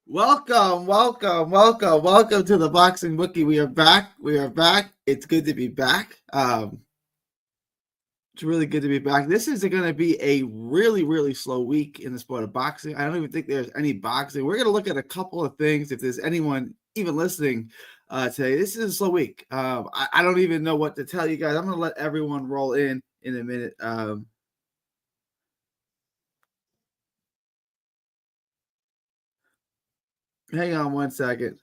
Welcome to the Boxing Bookie. We are back. We are back. It's good to be back. It's really good to be back. This is going to be a really slow week in the sport of boxing. I don't even think there's any boxing. We're going to look at a couple of things. If there's anyone even listening today, this is a slow week. I don't even know what to tell you guys. I'm going to let everyone roll in a minute. Hang on one second.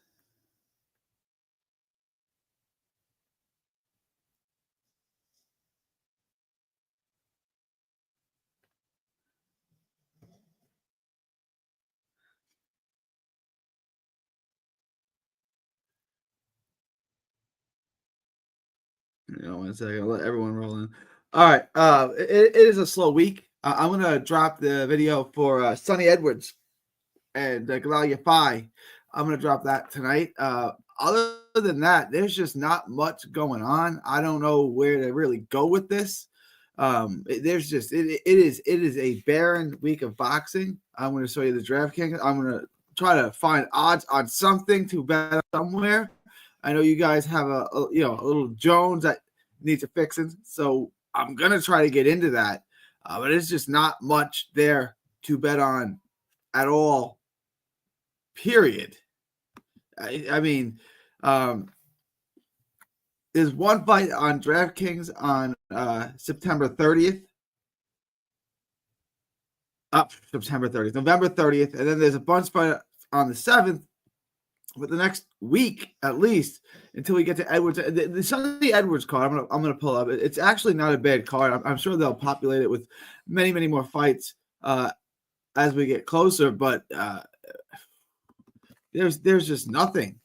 One second. I'll let everyone roll in. All right. It is a slow week. I'm gonna drop the video for Sonny Edwards and Galalia Phi. I'm gonna drop that tonight. Other than that, there's just not much going on. I don't know where to really go with this. There's just it is a barren week of boxing. I'm gonna show you the DraftKings. I'm gonna try to find odds on something to bet somewhere. I know you guys have a little Jones that needs a fixing, so I'm gonna try to get into that. But it's just not much there to bet on at all. Period. I mean, there's one fight on DraftKings on September 30th. Up September 30th, November 30th, and then there's a bunch fight on the 7th. But the next week, at least, until we get to Edwards, the Sunday Edwards card, I'm gonna pull up. It's actually not a bad card. I'm sure they'll populate it with many more fights as we get closer. But there's just nothing.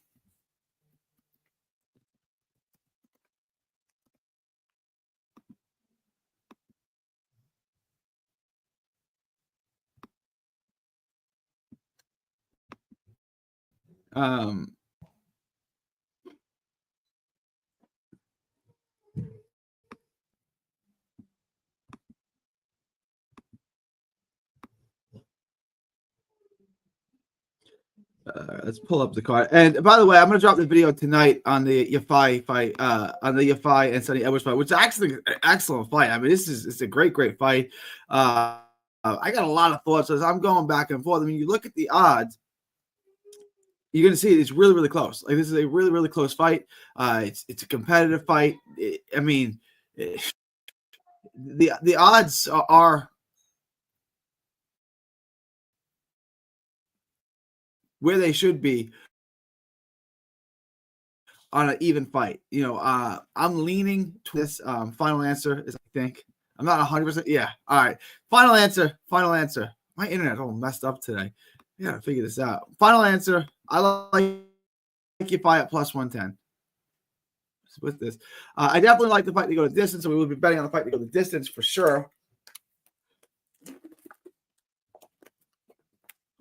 Let's pull up the card. And by the way, I'm going to drop the video tonight on the Yafai fight, on the Yafai and Sonny Edwards fight, which is actually an excellent fight. I mean, it's a great fight. I got a lot of thoughts as I'm going back and forth. I mean, you look at the odds, you're going to see it's really close. Like, this is a really close fight. It's a competitive fight. The odds are where they should be on an even fight. I'm leaning to this. Final answer is, I think. I'm not 100%. Yeah. All right. Final answer. My internet's all messed up today. I gotta figure this out. Final answer. I like you fight at plus 110 with this. I definitely like the fight to go to distance, so we will be betting on the fight to go to distance for sure.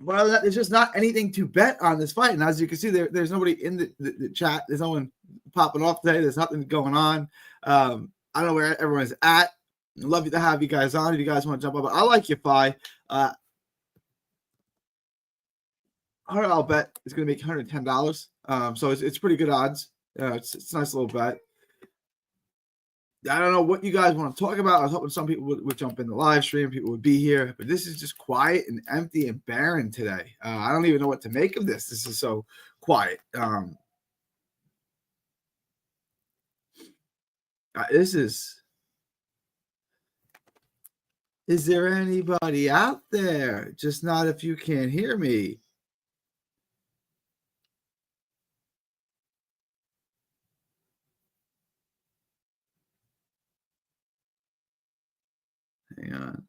But other than that, there's just not anything to bet on this fight. And as you can see, there's nobody in the chat. There's no one popping off today. There's nothing going on. I don't know where everyone's at. Love to have you guys on if you guys want to jump up. I like your fight. I'll bet it's going to make $110. So it's pretty good odds. It's a nice little bet. I don't know what you guys want to talk about. I was hoping some people would jump in the live stream. People would be here, but this is just quiet and empty and barren today. I don't even know what to make of this. This is so quiet. This is. Is there anybody out there? Just not if you can't hear me. Hang on.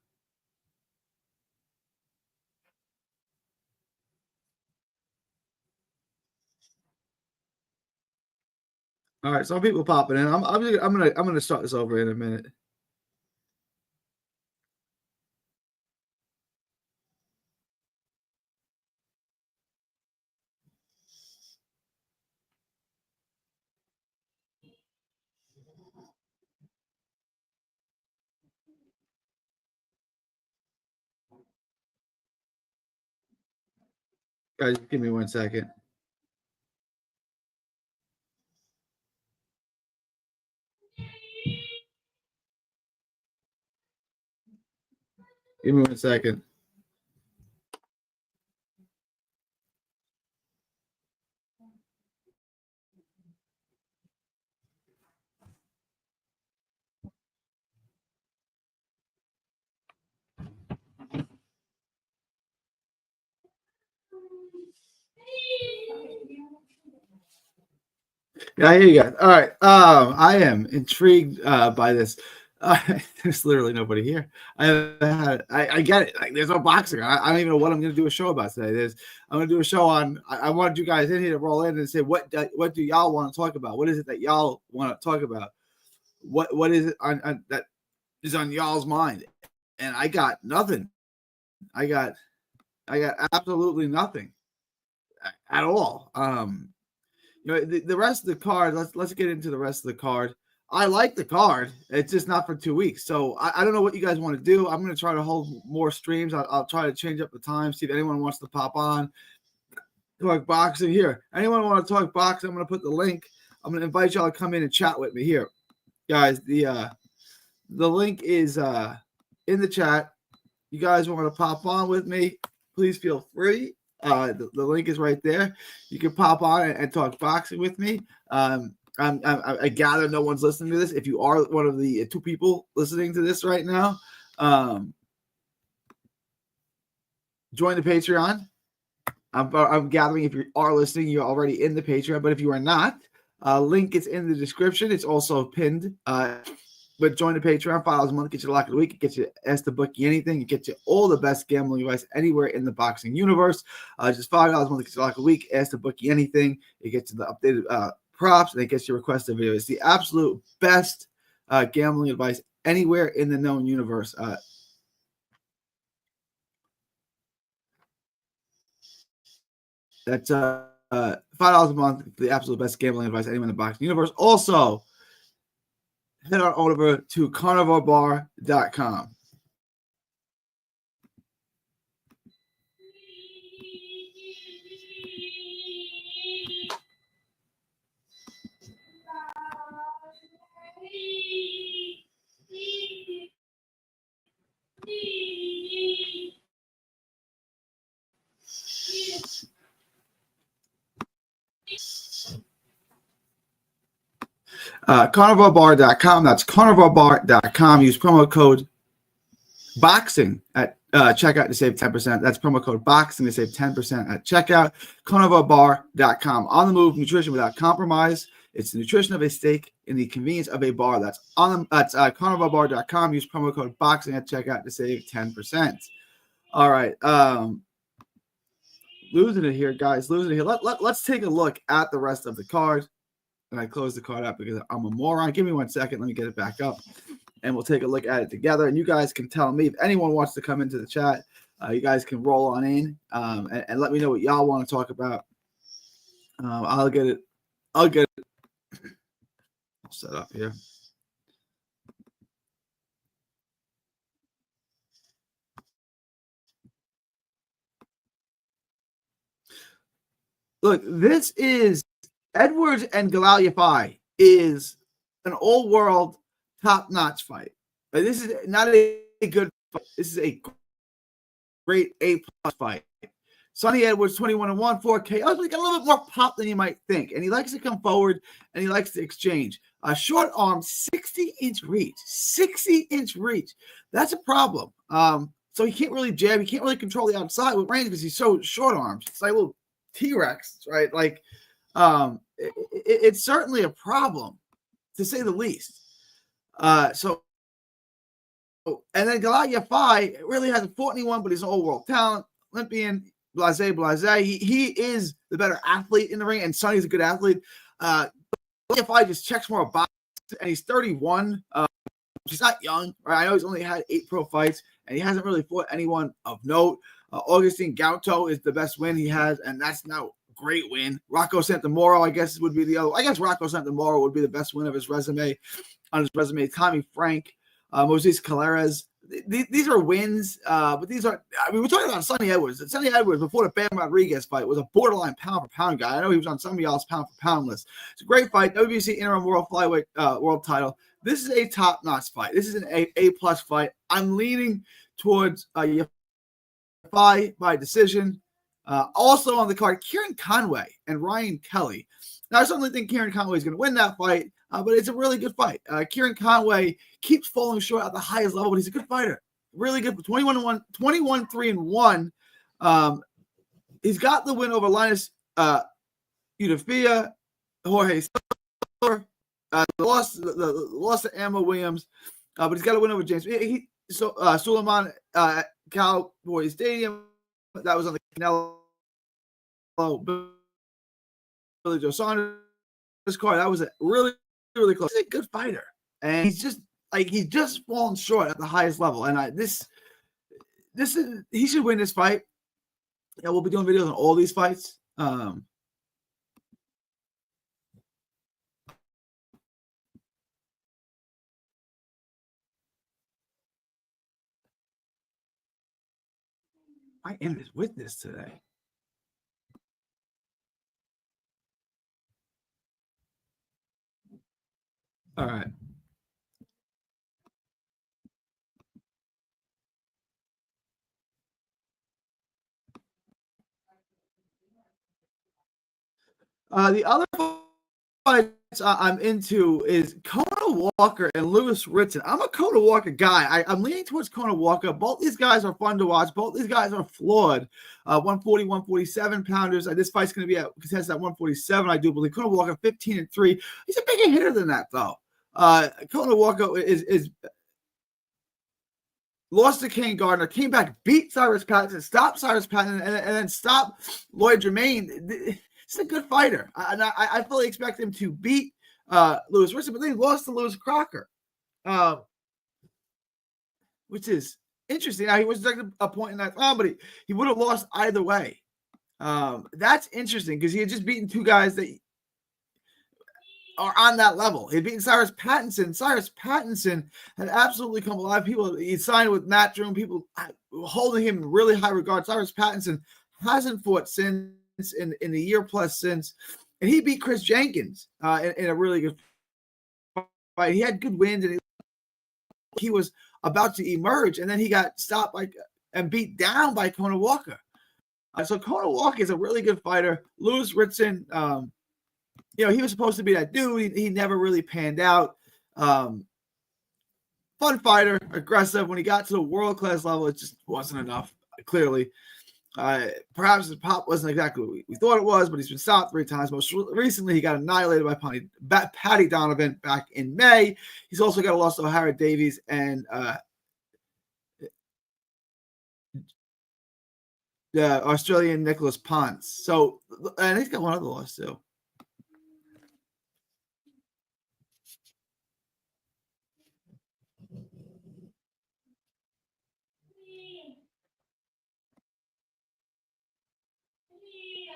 All right, some people popping in. I'm gonna start this over in a minute. Guys, give me 1 second. Give me 1 second. Yeah, I hear you guys. All right. I am intrigued by this. There's literally nobody here. I get it. Like, there's no boxing. I don't even know what I'm going to do a show about today. I'm going to do a show on. I want you guys in here to roll in and say what do y'all want to talk about? What is it that y'all want to talk about? What is it on that is on y'all's mind? And I got nothing. I got absolutely nothing at all. The rest of the card. Let's get into the rest of the card. I like the card. It's just not for 2 weeks. So I don't know what you guys want to do. I'm going to try to hold more streams. I'll try to change up the time. See if anyone wants to pop on. Talk boxing here. Anyone want to talk boxing? I'm going to put the link. I'm going to invite y'all to come in and chat with me here, guys. The link is in the chat. You guys want to pop on with me? Please feel free. The link is right there. You can pop on and talk boxing with me. I gather no one's listening to this. If you are one of the 2 people listening to this right now, join the Patreon. I'm gathering if you are listening, you're already in the Patreon. But if you are not, link is in the description. It's also pinned. But join the Patreon, $5 a month, get you the lock of the week. It gets you Ask the Bookie Anything. It gets you all the best gambling advice anywhere in the boxing universe. Just $5 a month, gets you the lock of the week. Ask the Bookie Anything. It gets you the updated props, and it gets you requested videos. It's the absolute best gambling advice anywhere in the known universe. That's $5 a month, the absolute best gambling advice anywhere in the boxing universe. Also, head on over to carnivorebar.com. Carnivorebar.com. That's carnivorebar.com. Use promo code BOXING at checkout to save 10%. That's promo code BOXING to save 10% at checkout. Carnivorebar.com. On the move, nutrition without compromise. It's the nutrition of a steak in the convenience of a bar. That's carnivorebar.com. Use promo code BOXING at checkout to save 10%. All right. Losing it here, guys. Losing it here. Let's take a look at the rest of the card. And I closed the card up because I'm a moron. Give me 1 second. Let me get it back up. And we'll take a look at it together. And you guys can tell me if anyone wants to come into the chat. You guys can roll on in and let me know what y'all want to talk about. I'll get it. I'll set up here. Look, this is Edwards and Galaliafai is an all-world, top-notch fight. This is not a good fight. This is a great A-plus fight. Sonny Edwards, 21-1, 4K. I was like a little bit more pop than you might think. And he likes to come forward, and he likes to exchange. A short arm, 60-inch reach. 60-inch reach. That's a problem. So he can't really jab. He can't really control the outside with range because he's so short arms. It's like a little T-Rex, right? Like, it's certainly a problem, to say the least. And then Galaliafai really hasn't fought anyone, but he's an all-world talent, Olympian, blase. He is the better athlete in the ring, and Sonny's a good athlete. Galaliafai just checks more boxes, and he's 31. He's not young, right? I know he's only had 8 pro fights, and he hasn't really fought anyone of note. Augustine Gauto is the best win he has, and that's now great win. Rocco Santamoro, I guess, would be the other. I guess Rocco Santamoro would be the best win of his resume. On his resume, Tommy Frank, Moses Caleres, these are wins, but these are. I mean, we're talking about Sonny Edwards. Sonny Edwards before the Bam Rodriguez fight was a borderline pound for pound guy. I know he was on some of y'all's pound for pound list. It's a great fight. WBC interim world flyweight world title. This is a top notch fight. This is an A plus fight. I'm leaning towards Yafai by decision. Also on the card, Kieran Conway and Ryan Kelly. Now, I certainly think Kieran Conway is going to win that fight, but it's a really good fight. Kieran Conway keeps falling short at the highest level, but he's a good fighter. Really good. 21-1, 21-3-1. He's got the win over Linus Udafia, Jorge Silva, lost to Emma Williams, but he's got a win over James. Suleiman Cowboy Stadium. That was on the Canelo Billy Joe Saunders card. That was a really, really close. He's a good fighter, and he's just fallen short at the highest level. And this is he should win this fight. Yeah, we'll be doing videos on all these fights. My internet is with this today. All right. The other fights I'm into is Conor Walker and Lewis Ritson. I'm a Conor Walker guy. I'm leaning towards Conor Walker. Both these guys are fun to watch. Both these guys are flawed. 140, 147 pounders. This fight's going to be contested at 147, I do believe. Conor Walker 15-3. He's a bigger hitter than that, though. Conor Walker is lost to Kane Gardner, came back, beat Cyrus Patterson, stopped Cyrus Patterson, and then stopped Lloyd Jermaine. He's a good fighter. I fully expect him to beat Lewis Ritson, but then he lost to Lewis Crocker, which is interesting. Now, he was a point in that round, but he would have lost either way. That's interesting because he had just beaten two guys that are on that level. He had beaten Cyrus Pattinson. Cyrus Pattinson had absolutely come alive. People, he signed with Matchroom. People holding him in really high regard. Cyrus Pattinson hasn't fought since in the year plus since, and he beat Chris Jenkins in a really good fight. He had good wins, and he was about to emerge, and then he got stopped and beat down by Conor Walker. So Conor Walker is a really good fighter. Lewis Ritson, he was supposed to be that dude. He never really panned out. Fun fighter, aggressive. When he got to the world-class level, it just wasn't enough, clearly. Perhaps his pop wasn't exactly what we thought it was, but he's been stopped 3 times. Most recently, he got annihilated by Paddy Donovan back in May. He's also got a loss to O'Hara Davies and the Australian Nicholas Ponce. So, and he's got one other loss too.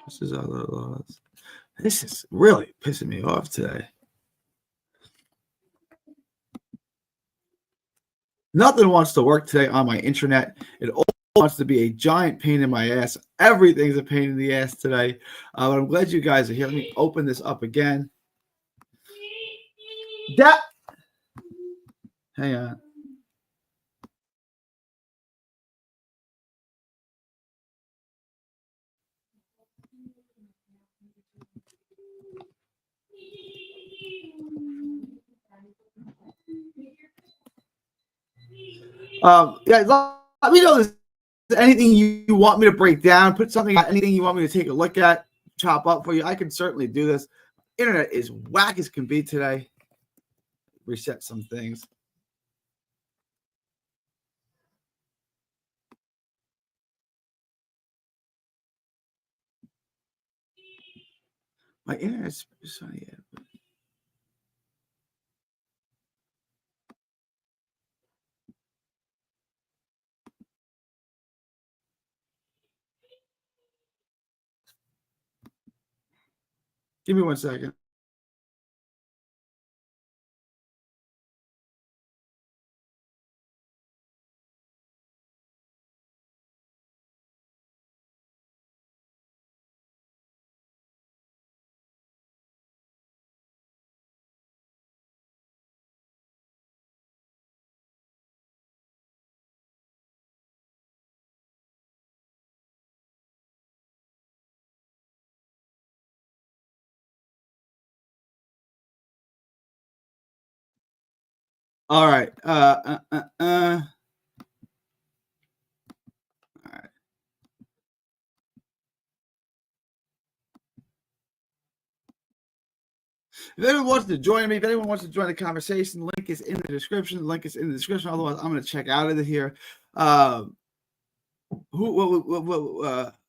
This is other loss. This is really pissing me off today. Nothing wants to work today on my internet. It all wants to be a giant pain in my ass. Everything's a pain in the ass today. But I'm glad you guys are here. Let me open this up again. Hang on. Let me know if there's anything you want me to break down, anything you want me to take a look at, chop up for you. I can certainly do this. Internet is whack as can be today. Reset some things. My internet's sorry. Give me 1 second. All right. All right. If anyone wants to join me, if anyone wants to join the conversation, the link is in the description. The link is in the description. Otherwise, I'm going to check out of here. Lewis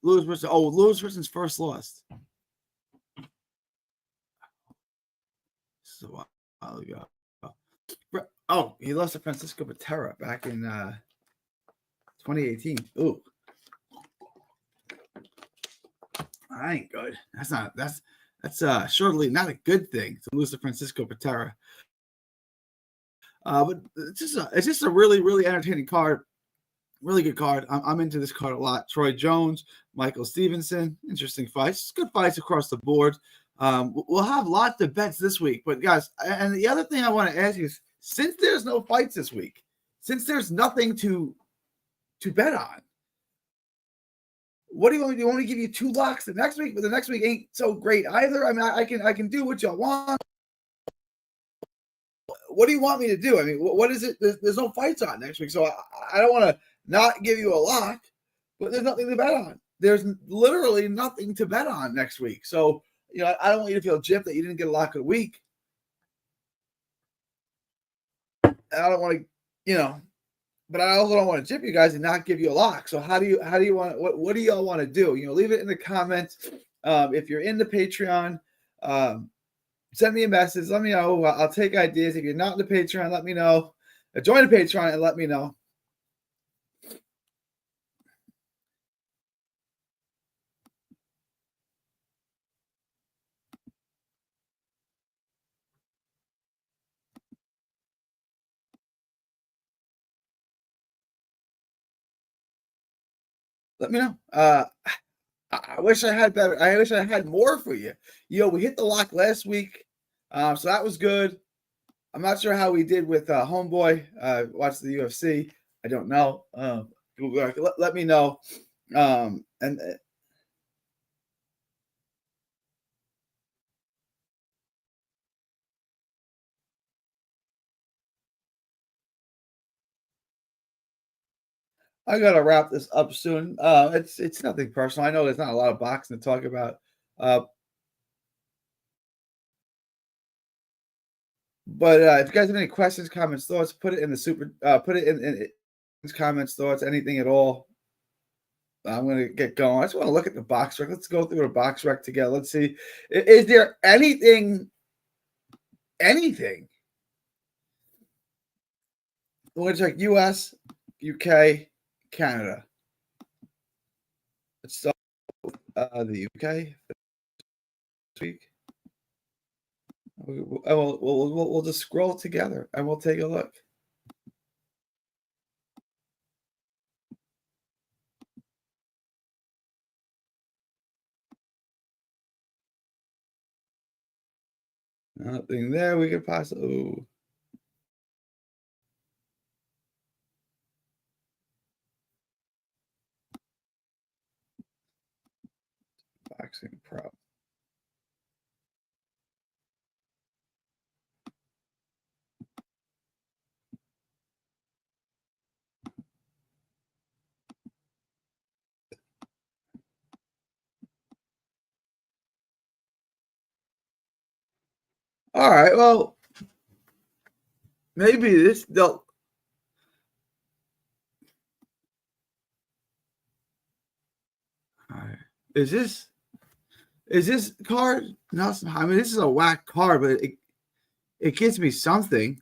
Briston. Oh, Lewis Briston's first loss. This is a while ago. Oh, he lost to Francisco Patera back in 2018. Ooh. That ain't good. That's surely not a good thing to lose to Francisco Patera. But it's just a really, really entertaining card. Really good card. I'm into this card a lot. Troy Jones, Michael Stevenson. Interesting fights. Good fights across the board. We'll have lots of bets this week. But guys, and the other thing I want to ask you is, since there's no fights this week, since there's nothing to bet on, what do you want me to do? You want me to give you 2 locks the next week, but the next week ain't so great either? I mean, I can do what y'all want. What do you want me to do? I mean, what is it? There's no fights on next week, so I don't want to not give you a lock, but there's nothing to bet on. There's literally nothing to bet on next week. So, I don't want you to feel gypped that you didn't get a lock of the week. I don't want to, but I also don't want to gyp you guys and not give you a lock. So how do you want, what do y'all want to do? Leave it in the comments. If you're in the Patreon, send me a message. Let me know. I'll take ideas. If you're not in the Patreon, let me know. Join the Patreon and let me know. Let me know. I wish I had better. I wish I had more for you. We hit the lock last week, so that was good. I'm not sure how we did with Homeboy. Watched the UFC. I don't know. Let me know. And I gotta wrap this up soon. It's nothing personal. I know there's not a lot of boxing to talk about. But if you guys have any questions, comments, thoughts, put it in the put it in comments, thoughts, anything at all. I'm gonna get going. I just want to look at the box rec. Let's go through the box rec together. Let's see. Is there anything? We're gonna check US, UK, Canada. Let's start the UK this week. We'll just scroll together and we'll take a look. Nothing there we could possibly. Ooh. Boxing prop. All right. Well, maybe this they'll. All right. Is this card? No, I mean this is a whack card, but it gives me something.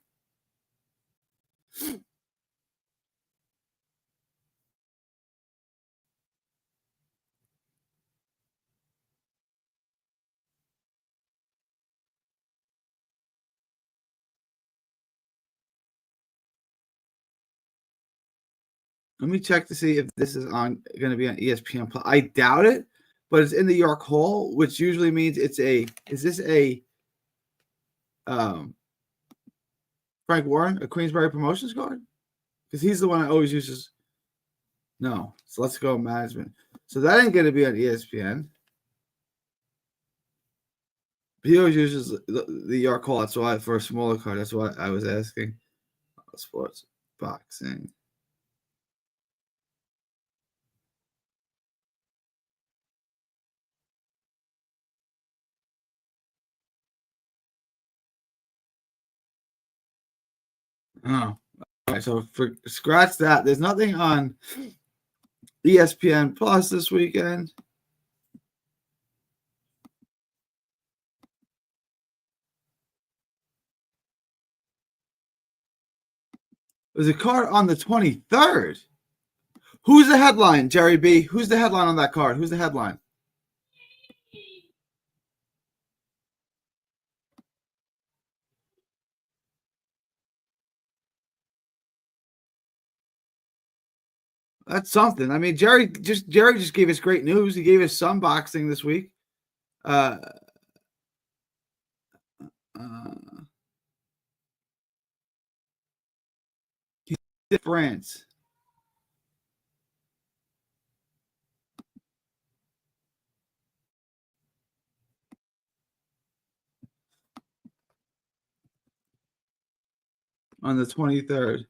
Let me check to see if this is going to be on ESPN. I doubt it, but it's in the York Hall, which usually means it's a. Is this a Frank Warren, a Queensberry Promotions card? Because he's the one that always uses. No, so let's go management. So that ain't going to be on ESPN. He always uses the York Hall. That's why for a smaller card. That's why I was asking. Sports boxing. Oh, okay. So for scratch that. There's nothing on ESPN Plus this weekend. There's a card on the 23rd. Who's the headline, Jerry B? Who's the headline on that card? Who's the headline? That's something. I mean, Jerry just gave us great news. He gave us some boxing this week. Uh, uh, France. On the 23rd.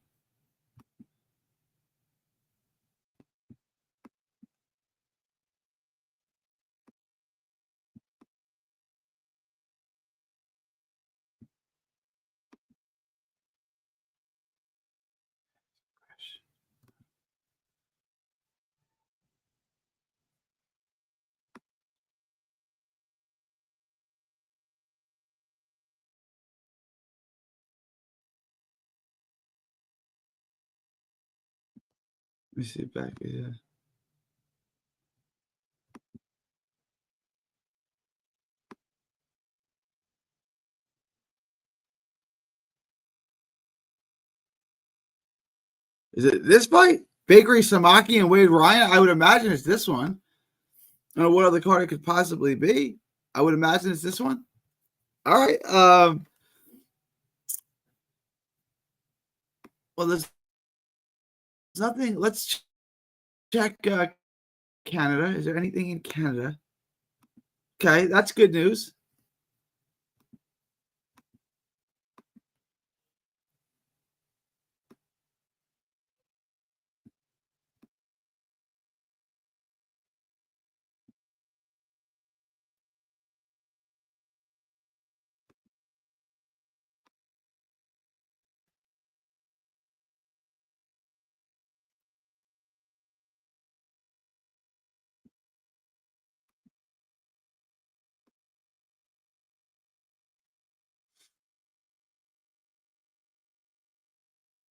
Let me see back here. Is it this fight? Bakery Samaki and Wade Ryan? I would imagine it's this one. I don't know what other card it could possibly be. I would imagine it's this one. All right. Well, there's nothing. Let's check Canada. Is there anything in Canada? Okay, that's good news.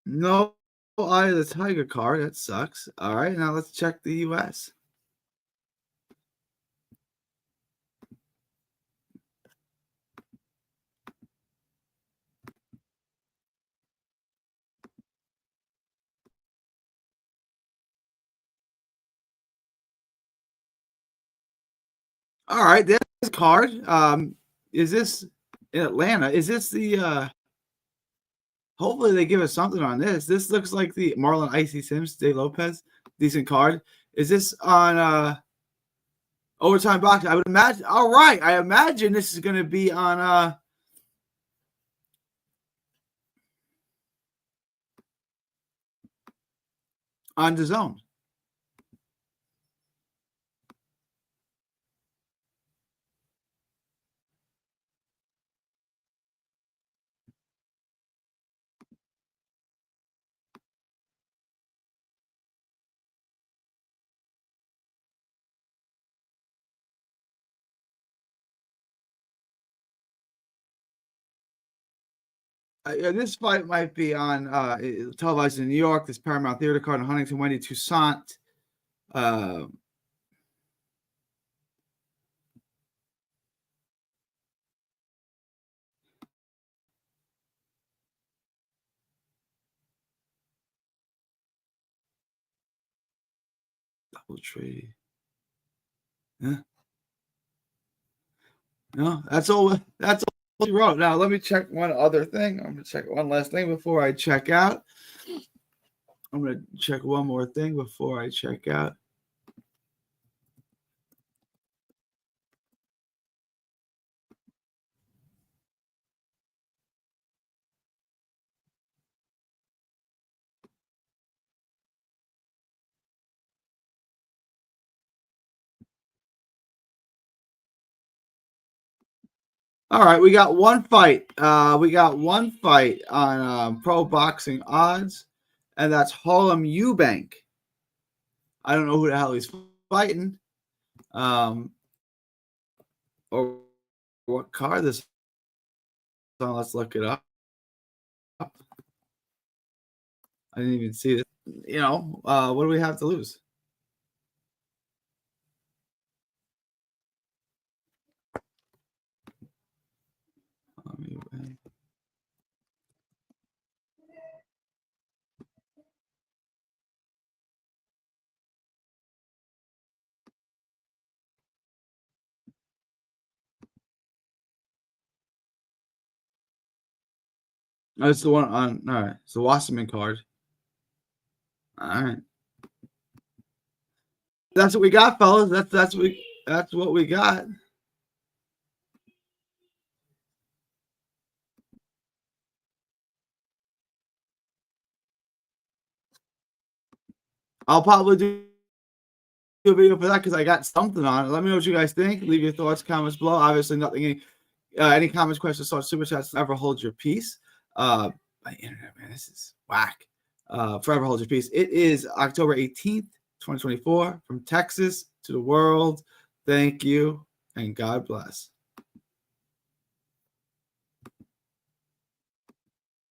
No Eye of the Tiger card. That sucks. All right, now let's check the U.S. All right, there's a card. Is this in Atlanta? Is this the hopefully they give us something on this. This looks like the Marlon Icy Sims, Dave Lopez. Decent card. Is this on overtime boxing? I would imagine. All right. I imagine this is gonna be on the zone. This fight might be on televised in New York. This Paramount Theater card in Huntington, Wendy Toussaint. Uh, Double tree. Yeah. No, that's all. That's all he wrote. Now let me check one other thing. I'm gonna check one last thing before I check out. I'm gonna check one more thing before I check out. All right, we got one fight. We got one fight on Pro Boxing Odds, and that's Harlem Eubank. I don't know who the hell he's fighting, or what card this is on. Let's look it up. I didn't even see it. What do we have to lose? Oh, it's the one on. All right, it's the Wasserman card. All right, that's what we got, fellas. That's what we got. I'll probably do a video for that because I got something on it. Let me know what you guys think. Leave your thoughts, comments below. Obviously, nothing. Any comments, questions, thoughts, super chats. Never hold your peace. My internet, man, this is whack. Forever hold your peace. It is October 18th, 2024, from Texas to the world. Thank you and God bless.